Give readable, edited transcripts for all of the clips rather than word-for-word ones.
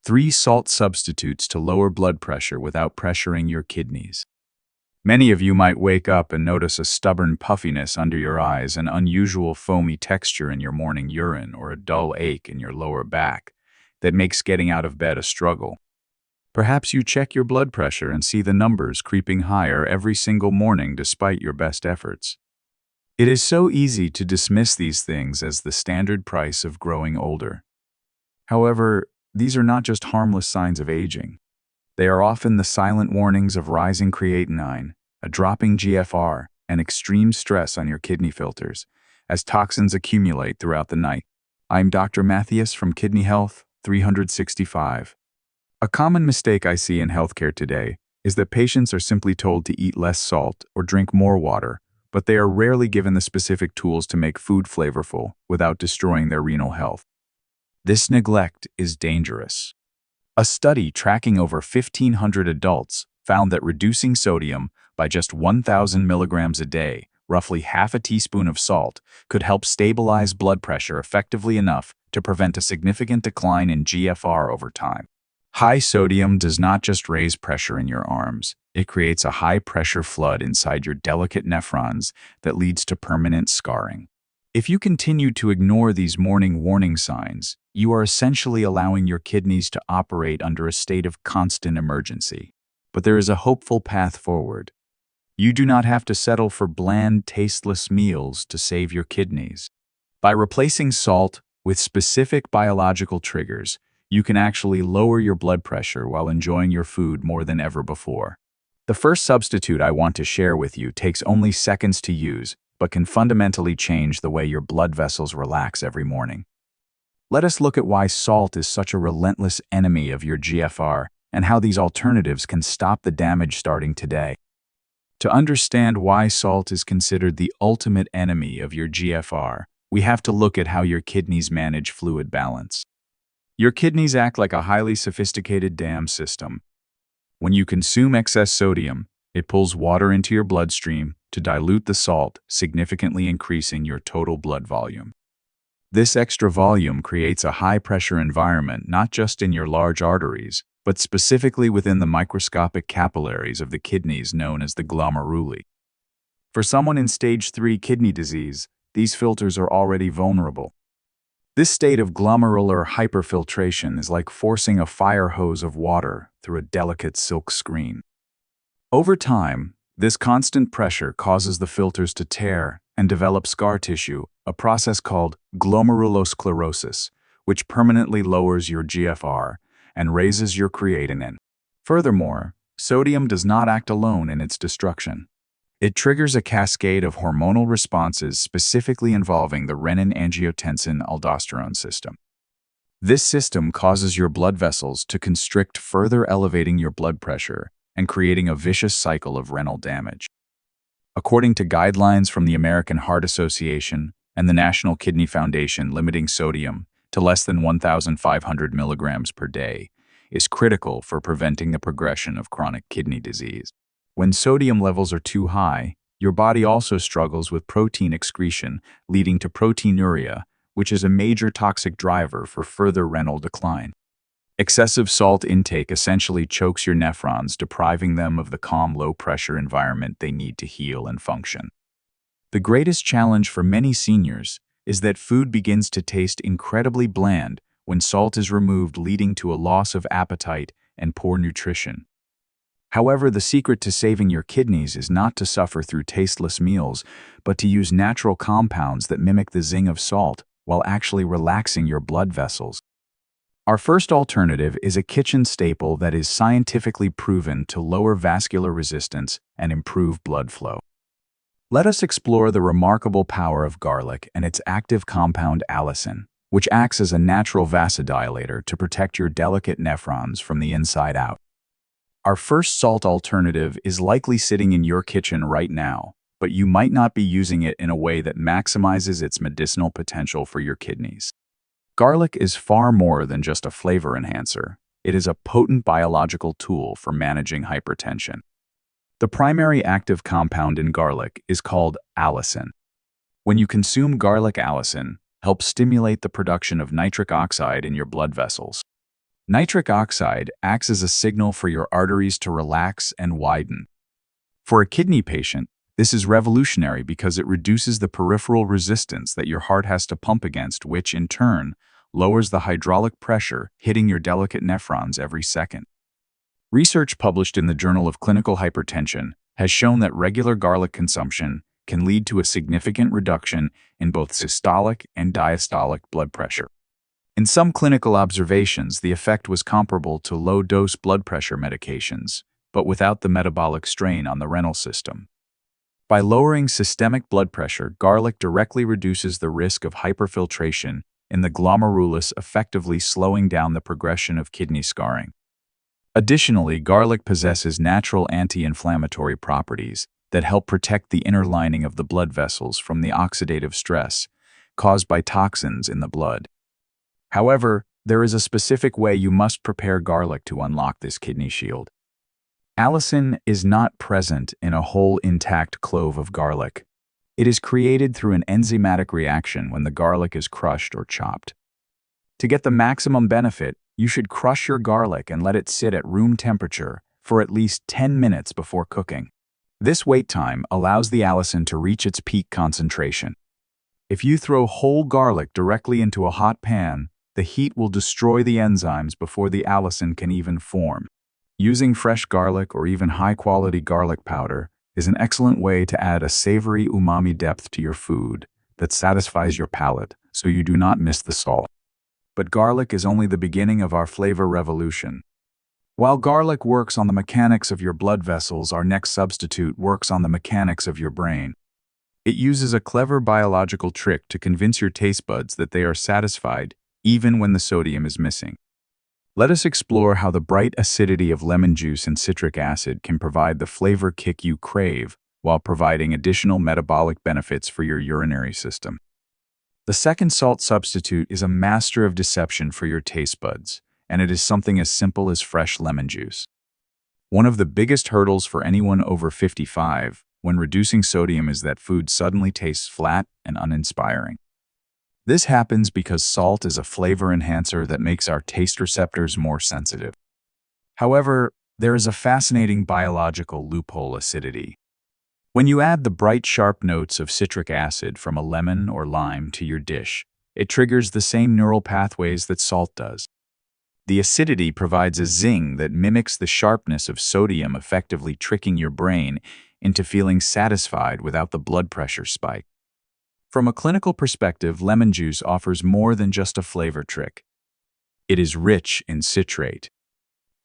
3 salt substitutes to lower blood pressure without pressuring your kidneys. Many of you might wake up and notice a stubborn puffiness under your eyes, an unusual foamy texture in your morning urine, or a dull ache in your lower back that makes getting out of bed a struggle. Perhaps you check your blood pressure and see the numbers creeping higher every single morning despite your best efforts. It is so easy to dismiss these things as the standard price of growing older. However, these are not just harmless signs of aging. They are often the silent warnings of rising creatinine, a dropping GFR, and extreme stress on your kidney filters as toxins accumulate throughout the night. I'm Dr. Mattheus from Kidney Health 365. A common mistake I see in healthcare today is that patients are simply told to eat less salt or drink more water, but they are rarely given the specific tools to make food flavorful without destroying their renal health. This neglect is dangerous. A study tracking over 1,500 adults found that reducing sodium by just 1,000 milligrams a day, roughly half a teaspoon of salt, could help stabilize blood pressure effectively enough to prevent a significant decline in GFR over time. High sodium does not just raise pressure in your arms, it creates a high-pressure flood inside your delicate nephrons that leads to permanent scarring. If you continue to ignore these morning warning signs, you are essentially allowing your kidneys to operate under a state of constant emergency. But there is a hopeful path forward. You do not have to settle for bland, tasteless meals to save your kidneys. By replacing salt with specific biological triggers, you can actually lower your blood pressure while enjoying your food more than ever before. The first substitute I want to share with you takes only seconds to use, but can fundamentally change the way your blood vessels relax every morning. Let us look at why salt is such a relentless enemy of your GFR and how these alternatives can stop the damage starting today. To understand why salt is considered the ultimate enemy of your GFR, we have to look at how your kidneys manage fluid balance. Your kidneys act like a highly sophisticated dam system. When you consume excess sodium, it pulls water into your bloodstream to dilute the salt, significantly increasing your total blood volume. This extra volume creates a high-pressure environment not just in your large arteries, but specifically within the microscopic capillaries of the kidneys known as the glomeruli. For someone in stage 3 kidney disease, these filters are already vulnerable. This state of glomerular hyperfiltration is like forcing a fire hose of water through a delicate silk screen. Over time, this constant pressure causes the filters to tear and develop scar tissue, a process called glomerulosclerosis, which permanently lowers your GFR and raises your creatinine. Furthermore, sodium does not act alone in its destruction. It triggers a cascade of hormonal responses specifically involving the renin-angiotensin-aldosterone system. This system causes your blood vessels to constrict, further elevating your blood pressure and creating a vicious cycle of renal damage. According to guidelines from the American Heart Association and the National Kidney Foundation, limiting sodium to less than 1,500 milligrams per day is critical for preventing the progression of chronic kidney disease. When sodium levels are too high, your body also struggles with protein excretion, leading to proteinuria, which is a major toxic driver for further renal decline. Excessive salt intake essentially chokes your nephrons, depriving them of the calm, low-pressure environment they need to heal and function. The greatest challenge for many seniors is that food begins to taste incredibly bland when salt is removed, leading to a loss of appetite and poor nutrition. However, the secret to saving your kidneys is not to suffer through tasteless meals, but to use natural compounds that mimic the zing of salt while actually relaxing your blood vessels. Our first alternative is a kitchen staple that is scientifically proven to lower vascular resistance and improve blood flow. Let us explore the remarkable power of garlic and its active compound ALLICIN, which acts as a natural vasodilator to protect your delicate nephrons from the inside out. Our first salt alternative is likely sitting in your kitchen right now, but you might not be using it in a way that maximizes its medicinal potential for your kidneys. Garlic is far more than just a flavor enhancer. It is a potent biological tool for managing hypertension. The primary active compound in garlic is called allicin. When you consume garlic, allicin helps stimulate the production of nitric oxide in your blood vessels. Nitric oxide acts as a signal for your arteries to relax and widen. For a kidney patient, this is revolutionary because it reduces the peripheral resistance that your heart has to pump against, which, in turn, lowers the hydraulic pressure hitting your delicate nephrons every second. Research published in the Journal of Clinical Hypertension has shown that regular garlic consumption can lead to a significant reduction in both systolic and diastolic blood pressure. In some clinical observations, the effect was comparable to low-dose blood pressure medications, but without the metabolic strain on the renal system. By lowering systemic blood pressure, garlic directly reduces the risk of hyperfiltration in the glomerulus, effectively slowing down the progression of kidney scarring. Additionally, garlic possesses natural anti-inflammatory properties that help protect the inner lining of the blood vessels from the oxidative stress caused by toxins in the blood. However, there is a specific way you must prepare garlic to unlock this kidney shield. Allicin is not present in a whole intact clove of garlic. It is created through an enzymatic reaction when the garlic is crushed or chopped. To get the maximum benefit, you should crush your garlic and let it sit at room temperature for at least 10 minutes before cooking. This wait time allows the allicin to reach its peak concentration. If you throw whole garlic directly into a hot pan, the heat will destroy the enzymes before the allicin can even form. Using fresh garlic or even high-quality garlic powder is an excellent way to add a savory umami depth to your food that satisfies your palate so you do not miss the salt. But garlic is only the beginning of our flavor revolution. While garlic works on the mechanics of your blood vessels, our next substitute works on the mechanics of your brain. It uses a clever biological trick to convince your taste buds that they are satisfied even when the sodium is missing. Let us explore how the bright acidity of lemon juice and citric acid can provide the flavor kick you crave while providing additional metabolic benefits for your urinary system. The second salt substitute is a master of deception for your taste buds, and it is something as simple as fresh lemon juice. One of the biggest hurdles for anyone over 55 when reducing sodium is that food suddenly tastes flat and uninspiring. This happens because salt is a flavor enhancer that makes our taste receptors more sensitive. However, there is a fascinating biological loophole: acidity. When you add the bright, sharp notes of citric acid from a lemon or lime to your dish, it triggers the same neural pathways that salt does. The acidity provides a zing that mimics the sharpness of sodium, effectively tricking your brain into feeling satisfied without the blood pressure spike. From a clinical perspective, lemon juice offers more than just a flavor trick. It is rich in citrate.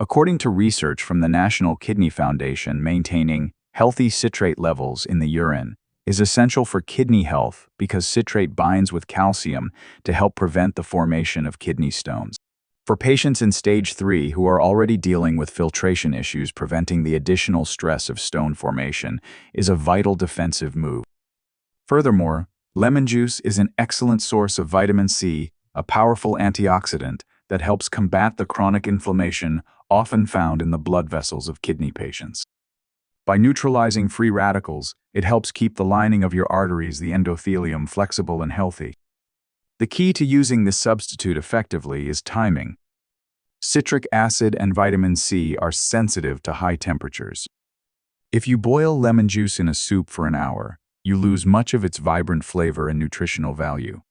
According to research from the National Kidney Foundation, maintaining healthy citrate levels in the urine is essential for kidney health because citrate binds with calcium to help prevent the formation of kidney stones. For patients in stage 3 who are already dealing with filtration issues, preventing the additional stress of stone formation is a vital defensive move. Furthermore, lemon juice is an excellent source of vitamin C, a powerful antioxidant that helps combat the chronic inflammation often found in the blood vessels of kidney patients. By neutralizing free radicals, it helps keep the lining of your arteries, the endothelium, flexible and healthy. The key to using this substitute effectively is timing. Citric acid and vitamin C are sensitive to high temperatures. If you boil lemon juice in a soup for an hour, you lose much of its vibrant flavor and nutritional value.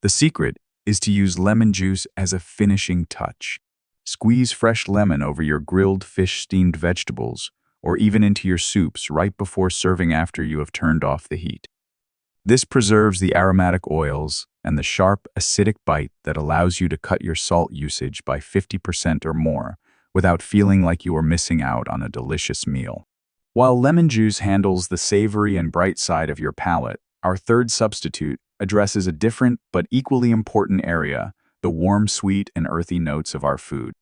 The secret is to use lemon juice as a finishing touch. Squeeze fresh lemon over your grilled fish, steamed vegetables, or even into your soups right before serving after you have turned off the heat. This preserves the aromatic oils and the sharp, acidic bite that allows you to cut your salt usage by 50% or more without feeling like you are missing out on a delicious meal. While lemon juice handles the savory and bright side of your palate, our third substitute addresses a different but equally important area: the warm, sweet, and earthy notes of our food.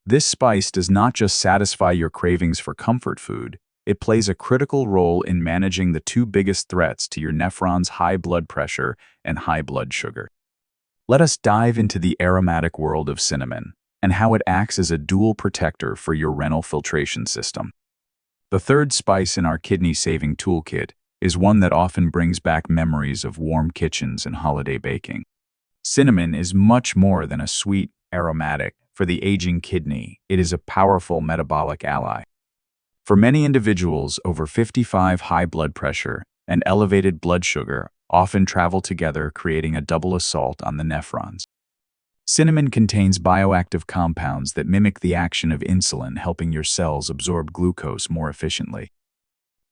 This spice does not just satisfy your cravings for comfort food, it plays a critical role in managing the two biggest threats to your nephrons: high blood pressure and high blood sugar. Let us dive into the aromatic world of cinnamon and how it acts as a dual protector for your renal filtration system. The third spice in our kidney-saving toolkit is one that often brings back memories of warm kitchens and holiday baking. Cinnamon is much more than a sweet, aromatic for the aging kidney. It is a powerful metabolic ally. For many individuals over 55, high blood pressure and elevated blood sugar often travel together, creating a double assault on the nephrons. Cinnamon contains bioactive compounds that mimic the action of insulin, helping your cells absorb glucose more efficiently.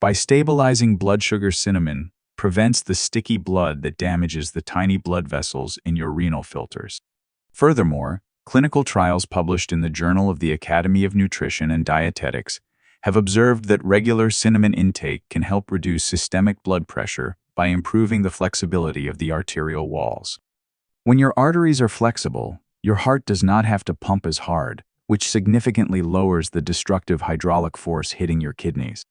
By stabilizing blood sugar, cinnamon prevents the sticky blood that damages the tiny blood vessels in your renal filters. Furthermore, clinical trials published in the Journal of the Academy of Nutrition and Dietetics have observed that regular cinnamon intake can help reduce systemic blood pressure by improving the flexibility of the arterial walls. When your arteries are flexible, your heart does not have to pump as hard, which significantly lowers the destructive hydraulic force hitting your kidneys.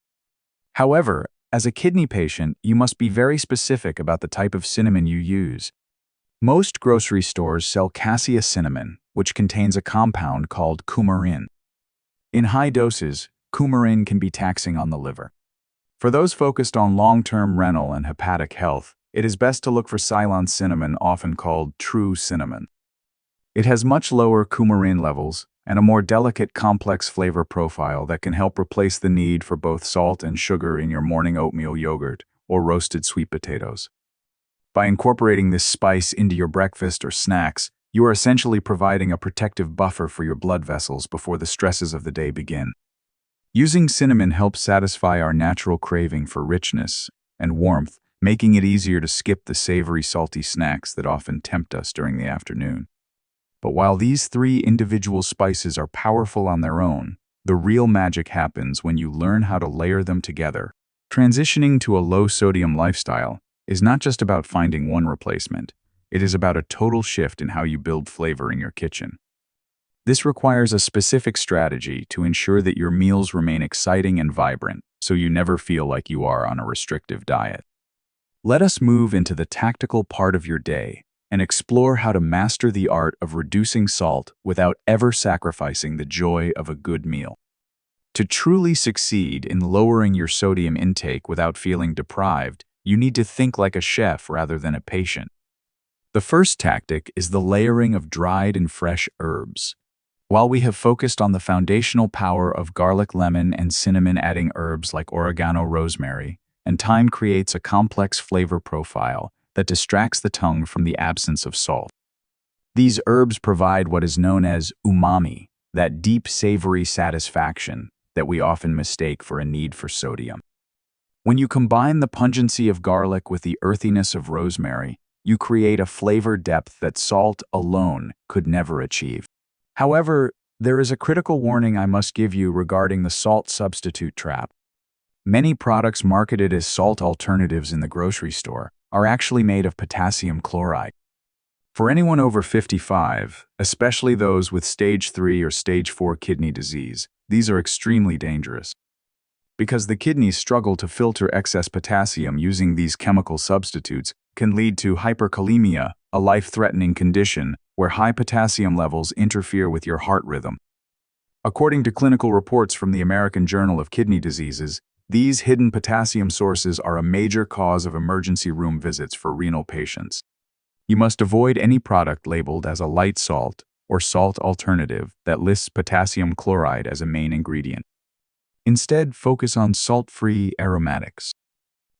However, as a kidney patient, you must be very specific about the type of cinnamon you use. Most grocery stores sell cassia cinnamon, which contains a compound called coumarin. In high doses, coumarin can be taxing on the liver. For those focused on long-term renal and hepatic health, it is best to look for Ceylon cinnamon, often called true cinnamon. It has much lower coumarin levels and a more delicate, complex flavor profile that can help replace the need for both salt and sugar in your morning oatmeal yogurt or roasted sweet potatoes. By incorporating this spice into your breakfast or snacks, you are essentially providing a protective buffer for your blood vessels before the stresses of the day begin. Using cinnamon helps satisfy our natural craving for richness and warmth, making it easier to skip the savory, salty snacks that often tempt us during the afternoon. But while these three individual spices are powerful on their own, the real magic happens when you learn how to layer them together. Transitioning to a low-sodium lifestyle is not just about finding one replacement. It is about a total shift in how you build flavor in your kitchen. This requires a specific strategy to ensure that your meals remain exciting and vibrant, so you never feel like you are on a restrictive diet. Let us move into the tactical part of your day and explore how to master the art of reducing salt without ever sacrificing the joy of a good meal. To truly succeed in lowering your sodium intake without feeling deprived, you need to think like a chef rather than a patient. The first tactic is the layering of dried and fresh herbs. While we have focused on the foundational power of garlic, lemon, and cinnamon, adding herbs like oregano, rosemary, and thyme creates a complex flavor profile that distracts the tongue from the absence of salt. These herbs provide what is known as umami, that deep, savory satisfaction that we often mistake for a need for sodium. When you combine the pungency of garlic with the earthiness of rosemary, you create a flavor depth that salt alone could never achieve. However, there is a critical warning I must give you regarding the salt substitute trap. Many products marketed as salt alternatives in the grocery store are actually made of potassium chloride. For anyone over 55, especially those with stage 3 or stage 4 kidney disease, these are extremely dangerous. Because the kidneys struggle to filter excess potassium, using these chemical substitutes can lead to hyperkalemia, a life-threatening condition where high potassium levels interfere with your heart rhythm. According to clinical reports from the American Journal of Kidney Diseases, these hidden potassium sources are a major cause of emergency room visits for renal patients. You must avoid any product labeled as a light salt or salt alternative that lists potassium chloride as a main ingredient. Instead, focus on salt-free aromatics.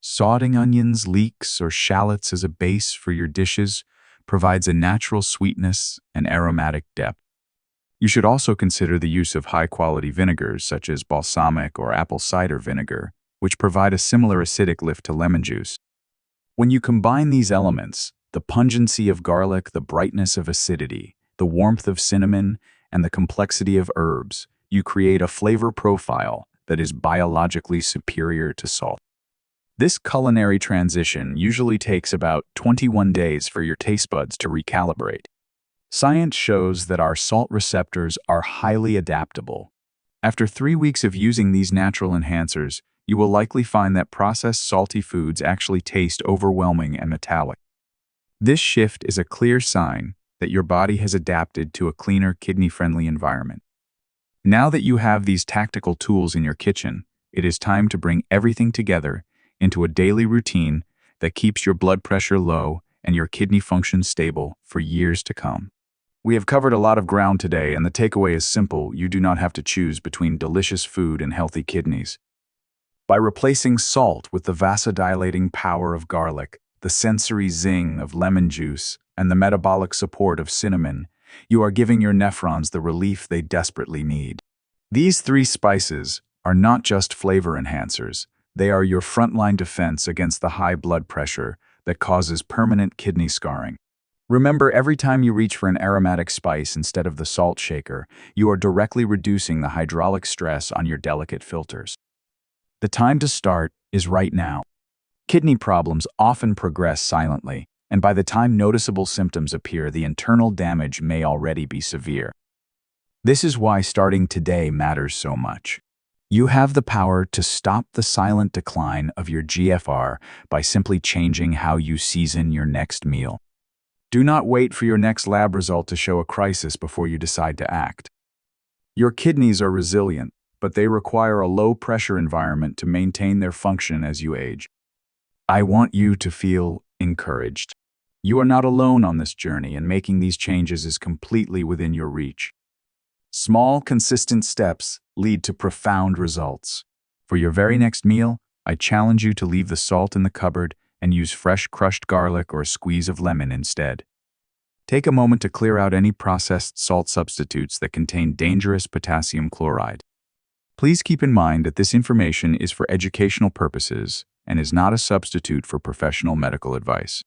Sauteing onions, leeks, or shallots as a base for your dishes provides a natural sweetness and aromatic depth. You should also consider the use of high-quality vinegars such as balsamic or apple cider vinegar, which provide a similar acidic lift to lemon juice. When you combine these elements, the pungency of garlic, the brightness of acidity, the warmth of cinnamon, and the complexity of herbs, you create a flavor profile that is biologically superior to salt. This culinary transition usually takes about 21 days for your taste buds to recalibrate. Science shows that our salt receptors are highly adaptable. After 3 weeks of using these natural enhancers, you will likely find that processed salty foods actually taste overwhelming and metallic. This shift is a clear sign that your body has adapted to a cleaner, kidney-friendly environment. Now that you have these tactical tools in your kitchen, it is time to bring everything together into a daily routine that keeps your blood pressure low and your kidney function stable for years to come. We have covered a lot of ground today, and the takeaway is simple: you do not have to choose between delicious food and healthy kidneys. By replacing salt with the vasodilating power of garlic, the sensory zing of lemon juice, and the metabolic support of cinnamon, you are giving your nephrons the relief they desperately need. These three spices are not just flavor enhancers, they are your frontline defense against the high blood pressure that causes permanent kidney scarring. Remember, every time you reach for an aromatic spice instead of the salt shaker, you are directly reducing the hydraulic stress on your delicate filters. The time to start is right now. Kidney problems often progress silently, and by the time noticeable symptoms appear, the internal damage may already be severe. This is why starting today matters so much. You have the power to stop the silent decline of your GFR by simply changing how you season your next meal. Do not wait for your next lab result to show a crisis before you decide to act. Your kidneys are resilient, but they require a low-pressure environment to maintain their function as you age. I want you to feel encouraged. You are not alone on this journey, and making these changes is completely within your reach. Small, consistent steps lead to profound results. For your very next meal, I challenge you to leave the salt in the cupboard and use fresh crushed garlic or a squeeze of lemon instead. Take a moment to clear out any processed salt substitutes that contain dangerous potassium chloride. Please keep in mind that this information is for educational purposes and is not a substitute for professional medical advice.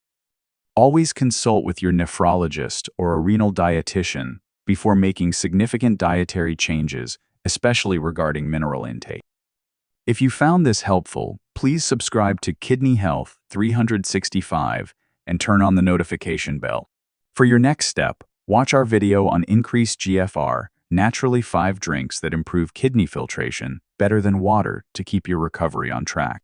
Always consult with your nephrologist or a renal dietitian before making significant dietary changes, especially regarding mineral intake. If you found this helpful, please subscribe to Kidney Health 365 and turn on the notification bell. For your next step, watch our video on increased GFR, naturally 5 drinks that improve kidney filtration better than water to keep your recovery on track.